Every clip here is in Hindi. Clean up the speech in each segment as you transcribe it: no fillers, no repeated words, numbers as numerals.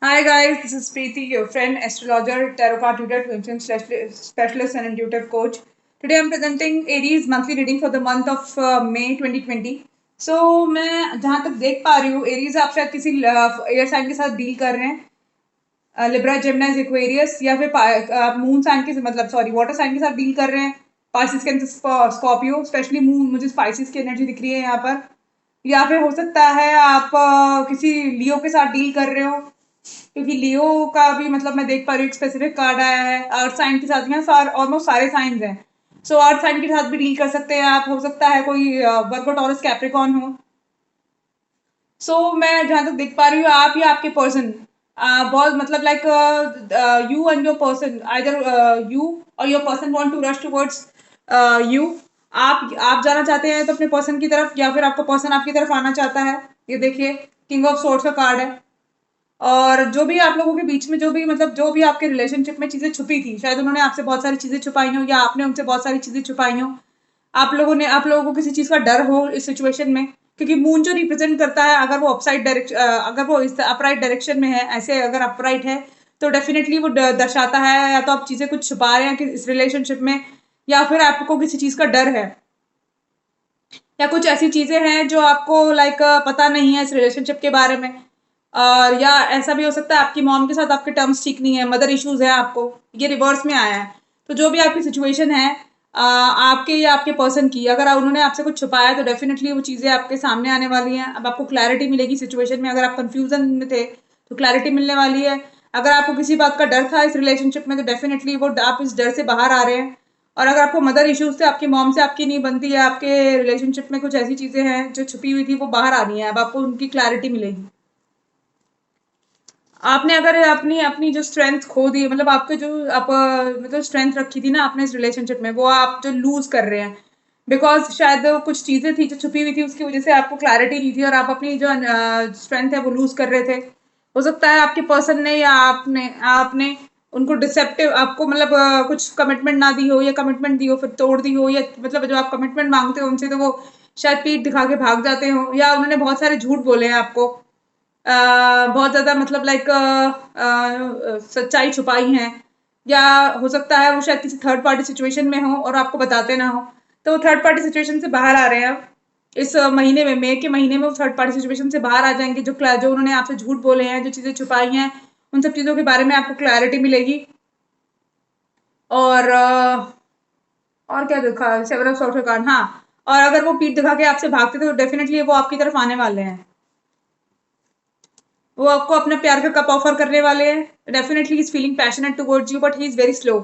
Hi guys, this is Preeti, your friend, astrologer, tarot card reader, twin specialist, and intuitive coach. Today I'm presenting Aries monthly reading for the month of May 2020. So मैं जहाँ तक देख पा रही हूँ एरीज आप शायद किसी एयर साइन के साथ डील कर रहे हैं, लिब्रा जेमिनाइज एक्वेरियस या फिर मून साइन के मतलब सॉरी वाटर साइन के साथ डील कर रहे हैं, पाइसिस के स्कॉर्पियो, स्पेशली मून मुझे स्पाइसिस की एनर्जी दिख रही है यहाँ पर। या फिर हो सकता है आप किसी लियो के साथ डील कर रहे हो, क्योंकि लियो का भी मतलब मैं देख पा रही हूँ एक स्पेसिफिक कार्ड आया है। अर्थ साइन के साथ में ऑलमोस्ट सारे साइंस हैं, सो अर्थ साइन के साथ भी डील कर सकते हैं आप। हो सकता है कोई वर्गो टॉरस कैप्रिकॉन हो। मैं जहां तक देख पा रही हूँ आप या आपके पर्सन बहुत मतलब like you and your person, either you or your person want to rush towards you. आप जाना चाहते हैं तो अपने पर्सन की तरफ, या फिर आपका पर्सन आपकी तरफ आना चाहता है। ये देखिए किंग ऑफ सोर्ड्स का कार्ड है। और जो भी आप लोगों के बीच में जो भी मतलब जो भी आपके रिलेशनशिप में चीजें छुपी थी, शायद उन्होंने आपसे बहुत सारी चीजें छुपाई हो या आपने उनसे बहुत सारी चीजें छुपाई हो। आप लोगों को किसी चीज का डर हो इस सिचुएशन में, क्योंकि मून जो रिप्रेजेंट करता है, अगर वो अपसाइड डायरेक्शन, अगर वो इस अपराइट डायरेक्शन में है, ऐसे अगर अपराइट है तो डेफिनेटली वो दर्शाता है या तो आप चीजें कुछ छुपा रहे हैं कि इस रिलेशनशिप में, या फिर आपको किसी चीज का डर है, या कुछ ऐसी चीजें हैं जो आपको लाइक पता नहीं है इस रिलेशनशिप के बारे में। और या ऐसा भी हो सकता है आपकी मॉम के साथ आपके टर्म्स ठीक नहीं है, मदर इश्यूज है आपको, ये रिवर्स में आया है। तो जो भी आपकी सिचुएशन है आपके या आपके पर्सन की, अगर उन्होंने आपसे कुछ छुपाया है तो डेफिनेटली वो चीज़ें आपके सामने आने वाली हैं। अब आपको क्लैरिटी मिलेगी सिचुएशन में। अगर आप कंफ्यूजन में थे तो क्लैरिटी मिलने वाली है। अगर आपको किसी बात का डर था इस रिलेशनशिप में तो डेफिनेटली वो आप इस डर से बाहर आ रहे हैं। और अगर आपको मदर इश्यूज थे, आपकी मॉम से आपकी नहीं बनती है, आपके रिलेशनशिप में कुछ ऐसी चीज़ें हैं जो छुपी हुई थी वो बाहर आ रही हैं, अब आपको उनकी क्लैरिटी मिलेगी। आपने अगर अपनी अपनी जो स्ट्रेंथ खो दी, मतलब आपके जो आप मतलब स्ट्रेंथ रखी थी ना आपने इस रिलेशनशिप में, वो आप जो लूज कर रहे हैं बिकॉज शायद कुछ चीजें थी जो छुपी हुई थी, उसकी वजह से आपको क्लैरिटी नहीं थी और आप अपनी जो स्ट्रेंथ है वो लूज कर रहे थे। हो सकता है आपके पर्सन ने या आपने आपने उनको डिसेप्टिव आपको मतलब कुछ कमिटमेंट ना दी हो, या कमिटमेंट दी हो फिर तोड़ दी हो, या मतलब जो आप कमिटमेंट मांगते हो उनसे तो वो शायद पीठ दिखा के भाग जाते हो, या उन्होंने बहुत सारे झूठ बोले हैं आपको, बहुत ज़्यादा मतलब लाइक सच्चाई छुपाई है। या हो सकता है वो शायद किसी थर्ड पार्टी सिचुएशन में हो और आपको बताते ना हो, तो वो थर्ड पार्टी सिचुएशन से बाहर आ रहे हैं अब इस महीने में, मई के महीने में वो थर्ड पार्टी सिचुएशन से बाहर आ जाएंगे। जो उन्होंने आपसे झूठ बोले हैं, जो चीज़ें छुपाई हैं, उन सब चीज़ों के बारे में आपको क्लैरिटी मिलेगी। और और क्या देखा सेवन ऑफ सोर्स कार्ड, हाँ। और अगर वो पीठ दिखा के आपसे भागते थे तो डेफिनेटली वो आपकी तरफ आने वाले हैं। वो आपको अपना प्यार का कप ऑफर करने वाले हैं। Definitely is feeling passionate towards you but he is very slow.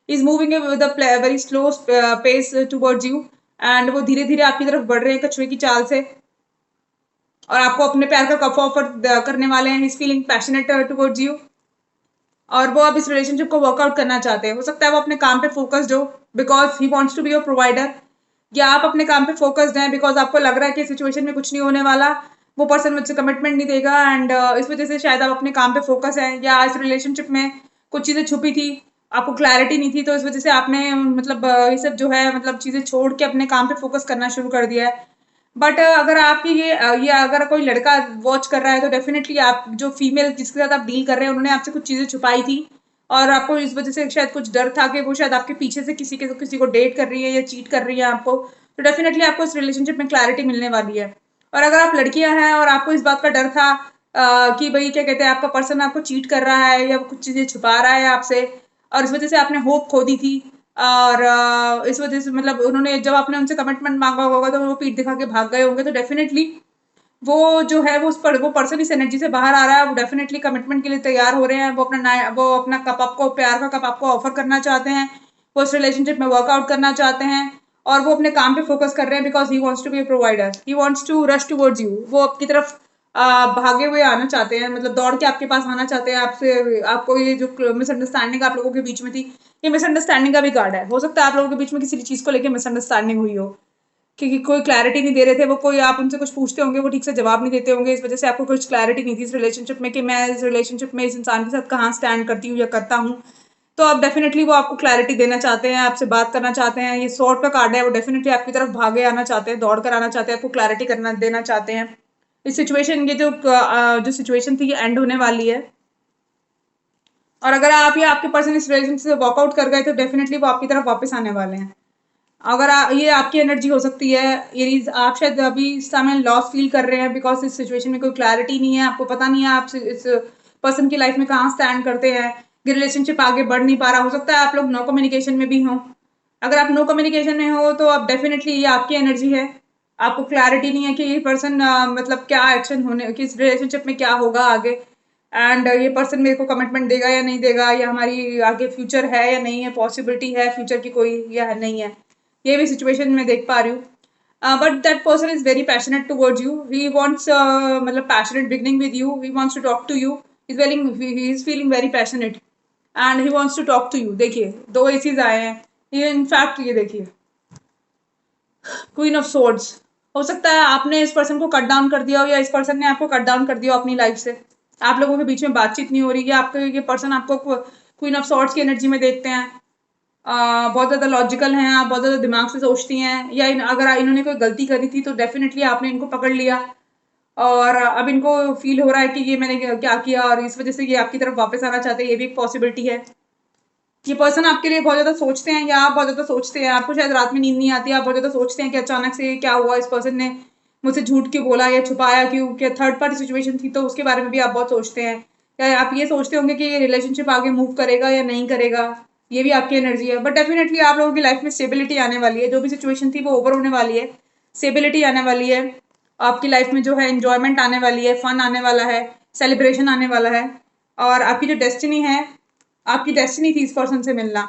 He is moving with a very slow pace towards you, and वो धीरे धीरे आपकी तरफ बढ़ रहे हैं कछुए की चाल से, और आपको अपने प्यार का कप ऑफर करने वाले हैं। ही is feeling passionate towards you, और वो अब इस रिलेशनशिप को वर्कआउट करना चाहते हैं। हो सकता है वो अपने काम पे फोकस्ड हो because he wants to be your provider, या आप अपने काम पे फोकस्ड हैं बिकॉज आपको लग रहा है कि सिचुएशन में कुछ नहीं होने वाला, वो पर्सन मुझसे कमिटमेंट नहीं देगा, एंड इस वजह से शायद आप अपने काम पे फोकस है, या इस रिलेशनशिप में कुछ चीज़ें छुपी थी, आपको क्लैरिटी नहीं थी, तो इस वजह से आपने मतलब ये सब जो है मतलब चीज़ें छोड़ के अपने काम पे फोकस करना शुरू कर दिया है। बट अगर आपकी ये अगर कोई लड़का वॉच कर रहा है तो डेफिनेटली आप जो फीमेल जिसके साथ आप डील कर रहे हैं उन्होंने आपसे कुछ चीज़ें छुपाई थी, और आपको इस वजह से शायद कुछ डर था कि वो शायद आपके पीछे से किसी को डेट कर रही है या चीट कर रही है आपको। तो डेफिनेटली आपको इस रिलेशनशिप में क्लैरिटी मिलने वाली है। और अगर आप लड़कियां हैं और आपको इस बात का डर था कि भाई क्या कहते हैं आपका पर्सन आपको चीट कर रहा है या कुछ चीज़ें छुपा रहा है आपसे, और इस वजह से आपने होप खो दी थी, और इस वजह से मतलब उन्होंने जब आपने उनसे कमिटमेंट मांगा होगा तो वो पीठ दिखा के भाग गए होंगे, तो डेफिनेटली वो जो है वो पर्सन इस एनर्जी से बाहर आ रहा है। वो डेफिनेटली कमिटमेंट के लिए तैयार हो रहे हैं। वो अपना कप आपको प्यार का कप आपको ऑफर करना चाहते हैं। वो इस रिलेशनशिप में वर्कआउट करना चाहते हैं, और वो अपने काम पे फोकस कर रहे हैं because he wants to be a provider. He wants to rush towards you. वो आपकी तरफ भागे हुए आना चाहते हैं, मतलब दौड़ के आपके पास आना चाहते हैं आपसे। आपको ये जो मिसअंडरस्टैंडिंग आप लोगों के बीच में थी, ये मिसअंडरस्टैंडिंग का भी कार्ड है। हो सकता है आप लोगों के बीच में किसी चीज को लेकर मिसअंडरस्टैंडिंग हुई हो, क्योंकि कोई क्लैरिटी नहीं दे रहे थे वो, कोई आप उनसे कुछ पूछते होंगे वो ठीक से जवाब नहीं देते होंगे, इस वजह से आपको कुछ क्लैरिटी नहीं थी इस रिलेशनशिप में कि मैं इस रिलेशनशिप में इस इंसान के साथ कहाँ स्टैंड करती हूँ या करता हूँ। तो अब डेफिनेटली वो आपको क्लैरिटी देना चाहते हैं, आपसे बात करना चाहते हैं। ये सॉर्ट का कार्ड है, वो डेफिनेटली आपकी तरफ भागे आना चाहते हैं, दौड़ कर आना चाहते हैं, आपको क्लैरिटी करना देना चाहते हैं। इस सिचुएशन ये जो सिचुएशन थी ये एंड होने वाली है। और अगर आप या आपके पर्सन इस रिलेशनशिप से वॉकआउट कर गए तो डेफिनेटली वो आपकी तरफ वापस आने वाले हैं। अगर ये आपकी एनर्जी हो सकती है एरीज, आप शायद अभी इस समय लॉस फील कर रहे हैं बिकॉज इस सिचुएशन में कोई क्लैरिटी नहीं है, आपको पता नहीं है आप इस पर्सन की लाइफ में कहाँ स्टैंड करते हैं, ये रिलेशनशिप आगे बढ़ नहीं पा रहा। हो सकता है आप लोग नो कम्युनिकेशन में भी हों। अगर आप नो कम्युनिकेशन में हो तो आप डेफिनेटली ये आपकी एनर्जी है, आपको क्लैरिटी नहीं है कि ये पर्सन मतलब क्या एक्शन होने, किस रिलेशनशिप में क्या होगा आगे, एंड ये पर्सन मेरे को कमिटमेंट देगा या नहीं देगा, या हमारी आगे फ्यूचर है या नहीं है, पॉसिबिलिटी है फ्यूचर की कोई या नहीं है, ये भी सिचुएशन में देख पा रही हूँ। But that person is very passionate towards you, he wants मतलब passionate beginning with you, he wants to talk to you, he is feeling very passionate and he wants to talk to you. देखिए दो एसीज आए हैं, ये इनफैक्ट ये देखिए क्वीन ऑफ सोर्ड्स। हो सकता है आपने इस पर्सन को कट डाउन कर दिया हो या इस पर्सन ने आपको कट डाउन कर दिया हो अपनी लाइफ से, आप लोगों के बीच में बातचीत नहीं हो रही है, आपको ये पर्सन आपको क्वीन ऑफ सॉर्ड्स की एनर्जी में देखते हैं, बहुत ज़्यादा लॉजिकल हैं आप, बहुत ज़्यादा दिमाग से सोचती हैं, या अगर इन्होंने कोई गलती करी थी तो डेफिनेटली आपने इनको पकड़ लिया और अब इनको फील हो रहा है कि ये मैंने क्या किया और इस वजह से ये आपकी तरफ वापस आना चाहते हैं, ये भी एक पॉसिबिलिटी है। ये पर्सन आपके लिए बहुत ज़्यादा सोचते हैं या आप बहुत ज़्यादा सोचते हैं, आपको शायद रात में नींद नहीं आती, आप बहुत ज़्यादा सोचते हैं कि अचानक से क्या हुआ, इस पर्सन ने मुझसे झूठ क्यों बोला या छुपाया क्यों, क्या थर्ड पार्टी सिचुएशन थी तो उसके बारे में भी आप बहुत सोचते हैं, या आप ये सोचते होंगे कि ये रिलेशनशिप आगे मूव करेगा या नहीं करेगा, ये भी आपकी एनर्जी है। बट डेफिनेटली आप लोगों की लाइफ में स्टेबिलिटी आने वाली है, जो भी सिचुएशन थी वो ओवर होने वाली है, स्टेबिलिटी आने वाली है आपकी लाइफ में, जो है एंजॉयमेंट आने वाली है, फन आने वाला है, सेलिब्रेशन आने वाला है, और आपकी जो डेस्टिनी है, आपकी डेस्टिनी थी इस पर्सन से मिलना,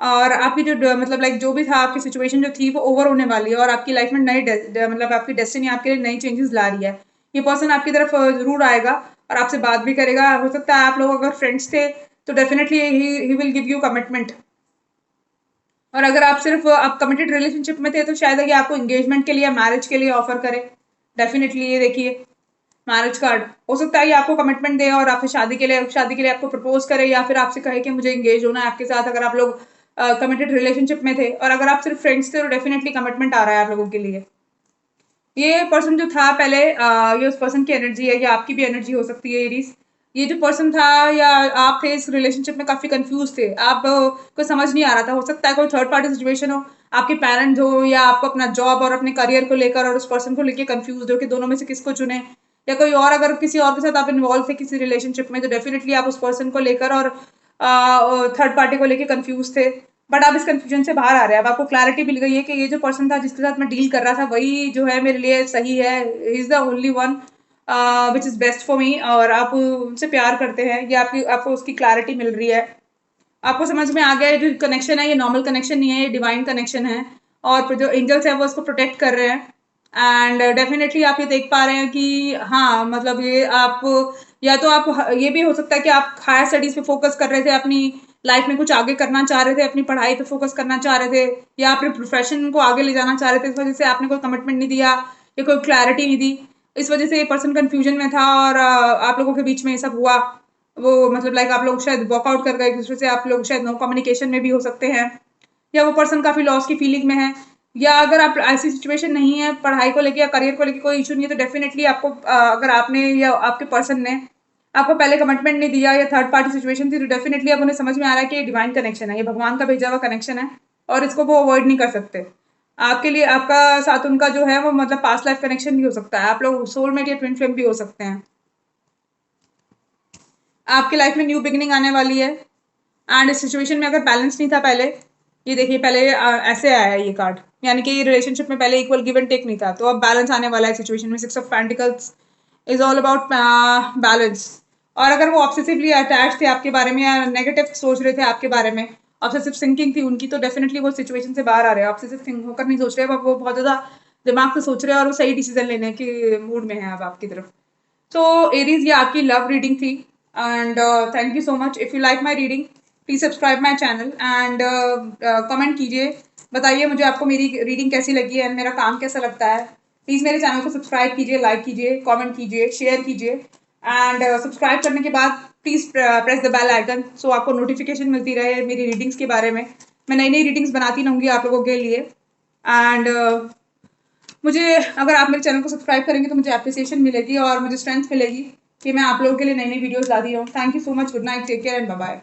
और आपकी जो मतलब लाइक जो भी था आपकी सिचुएशन जो थी वो ओवर होने वाली है और आपकी लाइफ में नई मतलब आपकी डेस्टिनी आपके लिए नई चेंजेस ला रही है। ये पर्सन आपकी तरफ जरूर आएगा और आपसे बात भी करेगा। हो सकता है आप लोग अगर फ्रेंड्स थे तो definitely he will give you commitment, और अगर आप सिर्फ आप कमिटेड रिलेशनशिप में थे तो शायद ये आपको एंगेजमेंट के लिए, मैरिज के लिए ऑफर करे। डेफिनेटली ये देखिए मैरिज कार्ड, हो सकता है ये आपको कमिटमेंट दे और आपसे शादी के लिए आपको प्रपोज करे, या फिर आपसे कहे कि मुझे एंगेज होना है आपके साथ, अगर आप लोग कमिटेड रिलेशनशिप में थे। और अगर आप सिर्फ फ्रेंड्स थे तो डेफिनेटली कमिटमेंट आ रहा है आप लोगों के लिए। ये पर्सन जो था पहले, ये उस पर्सन की एनर्जी है, या आपकी भी एनर्जी हो सकती है एरीज। ये जो पर्सन था या आप थे इस रिलेशनशिप में काफी कंफ्यूज थे, आप को समझ नहीं आ रहा था, हो सकता है कोई थर्ड पार्टी सिचुएशन हो, आपके पेरेंट्स हो या आपको अपना जॉब और अपने करियर को लेकर और उस पर्सन को लेकर कंफ्यूज हो कि दोनों में से किसको चुने, या कोई और अगर किसी और के साथ आप इन्वॉल्व थे किसी रिलेशनशिप में तो डेफिनेटली आप उस पर्सन को लेकर और थर्ड पार्टी को लेकर कंफ्यूज थे। बट आप इस कंफ्यूजन से बाहर आ रहे हैं, अब आपको क्लैरिटी मिल गई है कि ये जो पर्सन था जिसके साथ मैं डील कर रहा था वही जो है मेरे लिए सही है, is the only one which is best for me, और आप उनसे प्यार करते हैं, ये आपको उसकी क्लैरिटी मिल रही है, आपको समझ में आ गया है जो कनेक्शन है ये नॉर्मल कनेक्शन नहीं है, ये डिवाइन कनेक्शन है, और जो एंजल्स है वो उसको प्रोटेक्ट कर रहे हैं। एंड डेफिनेटली आप ये देख पा रहे हैं कि हाँ मतलब ये आप, या तो आप, ये भी हो सकता है कि आप हायर स्टडीज पे फोकस कर रहे थे, अपनी लाइफ में कुछ आगे करना चाह रहे थे, अपनी पढ़ाई पे फोकस करना चाह रहे थे, या अपने प्रोफेशन को आगे ले जाना चाह रहे थे, इस वजह से आपने कोई कमिटमेंट नहीं दिया या कोई क्लैरिटी नहीं दी, इस वजह से ये पर्सन कंफ्यूजन में था और आप लोगों के बीच में ये सब हुआ। वो मतलब लाइक आप लोग शायद वॉकआउट कर गए एक दूसरे से, आप लोग शायद नो कम्युनिकेशन में भी हो सकते हैं, या वो पर्सन काफी लॉस की फीलिंग में है, या अगर आप ऐसी सिचुएशन नहीं है पढ़ाई को लेकर या करियर को लेकर कोई इशू नहीं है तो डेफिनेटली आपको अगर आपने या आपके पर्सन ने आपको पहले कमिटमेंट नहीं दिया या थर्ड पार्टी सिचुएशन थी तो डेफिनेटली अब उन्हें समझ में आ रहा है कि ये डिवाइन कनेक्शन है, ये भगवान का भेजा हुआ कनेक्शन है और इसको वो अवॉइड नहीं कर सकते। आपके लिए आपका साथ उनका जो है वो मतलब पास्ट लाइफ कनेक्शन भी हो सकता है, आप लोग सोलमेट या ट्विन फ्लेम भी हो सकते हैं। आपकी लाइफ में न्यू बिगिनिंग आने वाली है एंड इस सिचुएशन में अगर बैलेंस नहीं था पहले, ये देखिए पहले ऐसे आया है ये कार्ड, यानी कि ये रिलेशनशिप में पहले इक्वल गिव एंड टेक नहीं था, तो अब बैलेंस आने वाला है सिचुएशन में। 6 of pentacles is all about balance. और अगर वो ऑब्सेसिवली अटैच थे आपके बारे में या नेगेटिव सोच रहे थे आपके बारे में, ऑब्सेसिव थिंकिंग थी उनकी, तो डेफिनेटली वो सिचुएशन से बाहर आ रहे हैं। ऑब्सेसिव थिंक होकर नहीं सोच रहे, अब वो बहुत ज़्यादा दिमाग से सोच रहे हैं और वो सही डिसीजन लेने के मूड में है अब आपकी तरफ। So Aries, ये आपकी लव रीडिंग थी and thank you so much. If you like my reading please subscribe my channel and comment कीजिए, बताइए मुझे आपको मेरी रीडिंग कैसी लगी है, मेरा काम कैसा लगता है। प्लीज़ मेरे चैनल को सब्सक्राइब कीजिए, लाइक कीजिए, कमेंट कीजिए, शेयर कीजिए एंड सब्सक्राइब करने के बाद please press the bell icon so आपको नोटिफिकेशन मिलती रहे मेरी रीडिंग्स के बारे में। मैं नई नई रीडिंग्स बनाती रहूँगी आप लोगों के लिए एंड मुझे अगर आप मेरे चैनल को सब्सक्राइब करेंगे तो मुझे एप्रिसिएशन मिलेगी और मुझे स्ट्रेंथ मिलेगी कि मैं आप लोगों के लिए नई नई वीडियोस लाती रहूँ। Thank you so much, good night, take care and bye bye.